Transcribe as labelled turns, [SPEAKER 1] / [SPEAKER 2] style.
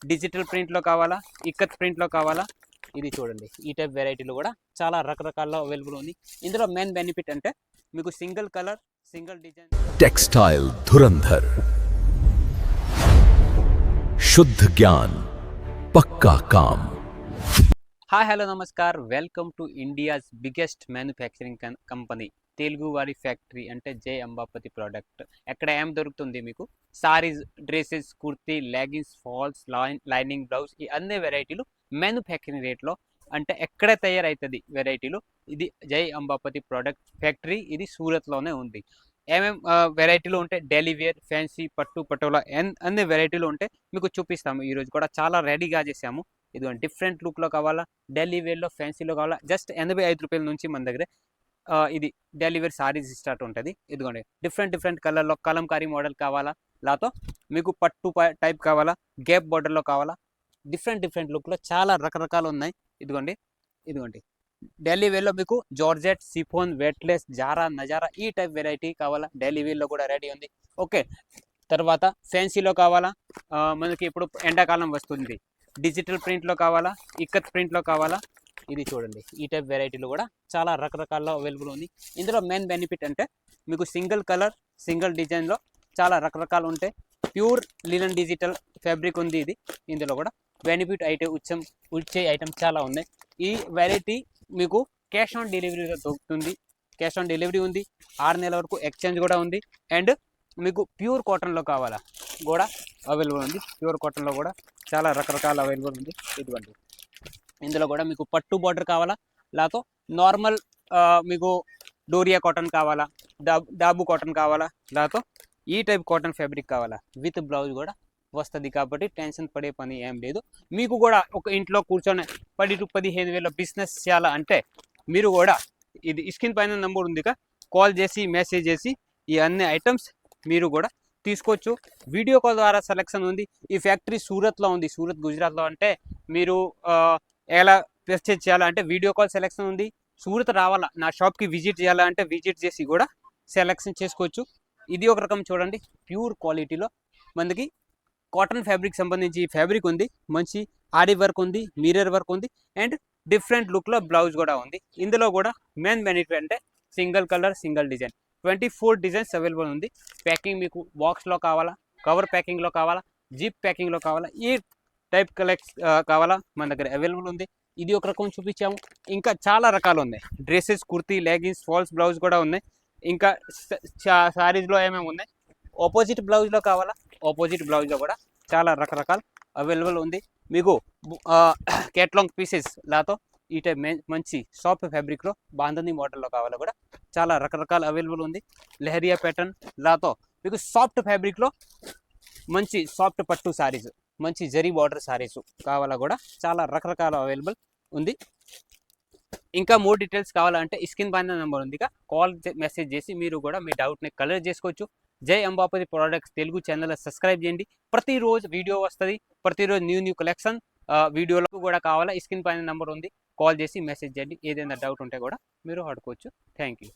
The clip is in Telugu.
[SPEAKER 1] డిజిటల్ ప్రింట్లో కావాలా, ఇక్కత్ ప్రింట్లో కావాలా, ఇది చూడండి. ఈ టైప్ వెరైటీలు కూడా చాలా రకరకాల అవైలబుల్ ఉంది. ఇందులో మెయిన్ బెనిఫిట్ అంటే మీకు single colour, single design.
[SPEAKER 2] Textile धुरंधर, शुद्ध ज्ञान, पक्का काम.
[SPEAKER 1] Hi hello namaskar, welcome to India's biggest manufacturing company Telugu వారి ఫ్యాక్టరీ అంటే జై అంబాపతి ప్రోడక్ట్. ఎక్కడ ఏం దొరుకుతుంది మీకు? Saris, dresses, kurti, leggings, falls, lining blouse, ఈ అన్ని వెరైటీలు మ్యానుఫ్యాక్చరింగ్ రేట్లో అంటే ఎక్కడ తయారవుతుంది వెరైటీలు. ఇది జై అంబాపతి ప్రోడక్ట్ ఫ్యాక్టరీ, ఇది సూరత్లోనే ఉంది. ఏమేం వెరైటీలు ఉంటాయి? డైలీ వేర్, ఫ్యాన్సీ, పట్టు, పటోలా అన్ని వెరైటీలు ఉంటాయి. మీకు చూపిస్తాము. ఈరోజు కూడా చాలా రెడీగా చేసాము. ఇదిగోండి, డిఫరెంట్ లుక్లో కావాలా, డైలీ వేర్లో, ఫ్యాన్సీలో కావాలా, జస్ట్ 85 రూపాయల నుంచి మన దగ్గర ఇది డైలీ వేర్ సారీస్ స్టార్ట్ ఉంటుంది. ఇదిగోండి, డిఫరెంట్ కలర్లో కలంకారీ మోడల్ కావాలా, లాతో మీకు పట్టు టైప్ కావాలా, గ్యాప్ బార్డర్లో కావాలా, డిఫరెంట్ లుక్లో చాలా రకరకాలు ఉన్నాయి. ఇదిగోండి డైలీ వేర్లో మీకు జార్జెట్, సిఫోన్, వెట్లెస్, జారా, నజారా ఈ టైప్ వెరైటీ కావాలా, డైలీ వేర్లో కూడా రెడీ ఉంది. ఓకే, తర్వాత ఫ్యాన్సీలో కావాలా, మనకి ఇప్పుడు ఎండాకాలం వస్తుంది, డిజిటల్ ప్రింట్లో కావాలా, ఇక్కత్ ప్రింట్లో కావాలా, ఇది చూడండి. ఈ టైప్ వెరైటీలు కూడా చాలా రకరకాల అవైలబుల్ ఉంది. ఇందులో మెయిన్ బెనిఫిట్ అంటే మీకు సింగిల్ కలర్, సింగిల్ డిజైన్లో చాలా రకరకాలు ఉంటాయి. ప్యూర్ లినన్ డిజిటల్ ఫ్యాబ్రిక్ ఉంది ఇది. ఇందులో కూడా బెనిఫిట్ వచ్చే ఐటమ్స్ చాలా ఉన్నాయి. ఈ వెరైటీ మీకు క్యాష్ ఆన్ డెలివరీలో దొరుకుతుంది. క్యాష్ ఆన్ డెలివరీ ఉంది, 6 నెలల వరకు ఎక్స్చేంజ్ కూడా ఉంది. అండ్ మీకు ప్యూర్ కాటన్లో కావాలా కూడా అవైలబుల్ ఉంది. ప్యూర్ కాటన్లో కూడా చాలా రకరకాల అవైలబుల్ ఉంది. ఇదిగోండి, ఇందులో కూడా మీకు పట్టు బార్డర్ కావాలా, లేకపోతే నార్మల్ మీకు డోరియా కాటన్ కావాలా, డాబు కాటన్ కావాలా, లేకపోతే ఈ టైప్ కాటన్ ఫ్యాబ్రిక్ కావాలా, విత్ బ్లౌజ్ కూడా వస్తుంది. కాబట్టి టెన్షన్ పడే పని ఏం లేదు. మీకు కూడా ఒక ఇంట్లో కూర్చొని 10 to 15 వేల బిజినెస్ చేయాలా అంటే మీరు కూడా ఇది స్క్రీన్ పైన నెంబర్ ఉంది, కాల్ చేసి మెసేజ్ చేసి ఈ అన్ని ఐటమ్స్ మీరు కూడా తీసుకోవచ్చు. వీడియో కాల్ ద్వారా సెలెక్షన్ ఉంది. ఈ ఫ్యాక్టరీ సూరత్లో ఉంది, సూరత్ గుజరాత్లో. అంటే మీరు ఎలా పర్చేజ్ చేయాలంటే వీడియో కాల్ సెలెక్షన్ ఉంది. సూరత్ రావాలా, నా షాప్కి విజిట్ చేయాలంటే విజిట్ చేసి కూడా సెలెక్షన్ చేసుకోవచ్చు. ఇది ఒక రకం చూడండి, ప్యూర్ క్వాలిటీలో మనకి కాటన్ ఫ్యాబ్రిక్ సంబంధించి ఫ్యాబ్రిక్ ఉంది. మంచి ఆడి వర్క్ ఉంది, మిర్రర్ వర్క్ ఉంది, అండ్ డిఫరెంట్ లుక్లో బ్లౌజ్ కూడా ఉంది. ఇందులో కూడా మెయిన్ బెనిఫిట్ అంటే single colour, single design, 24 designs available ఉంది. ప్యాకింగ్ మీకు బాక్స్లో కావాలా, కవర్ ప్యాకింగ్లో కావాలా, జిప్ ప్యాకింగ్లో కావాలా, ఈ టైప్ కావాలా, మన దగ్గర అవైలబుల్ ఉంది. ఇది ఒక రకం చూపించాము. ఇంకా చాలా రకాలు ఉన్నాయి. Dresses, kurti, leggings, falls blouse కూడా ఉన్నాయి. ఇంకా సారీస్లో ఏమేమి ఉన్నాయి, ఆపోజిట్ బ్లౌజ్లో కావాలా, ఆపోజిట్ బ్లౌజ్లో కూడా చాలా రకరకాల అవైలబుల్ ఉంది. మీకు కేటలాగ్ పీసెస్ లాతో ఈ టైప్ మంచి సాఫ్ట్ ఫ్యాబ్రిక్లో బాంధనీ మోడల్లో కావాలా కూడా చాలా రకరకాల అవైలబుల్ ఉంది. లెహరియా ప్యాటర్న్ లాతో మీకు సాఫ్ట్ ఫ్యాబ్రిక్లో మంచి సాఫ్ట్ పట్టు సారీస్, మంచి జరీ బార్డర్ సారీస్ కావాలా కూడా చాలా రకరకాల అవైలబుల్ ఉంది. ఇంకా మోర్ డీటెయిల్స్ కావాలంటే స్క్రీన్ పైన నెంబర్ ఉంది, కాల్ మెసేజ్ చేసి మీరు కూడా మీ డౌట్ని క్లియర్ చేసుకోవచ్చు. జై Ambapathi products Telugu channel subscribe చేయండి. ప్రతిరోజు వీడియో వస్తుంది, ప్రతిరోజు న్యూ కలెక్షన్ వీడియోలకు కూడా కావాలా. స్క్రీన్ పైన నెంబర్ ఉంది, కాల్ చేసి మెసేజ్ చేయండి. ఏదైనా డౌట్ ఉంటే కూడా మీరు అడుకోవచ్చు. Thank you.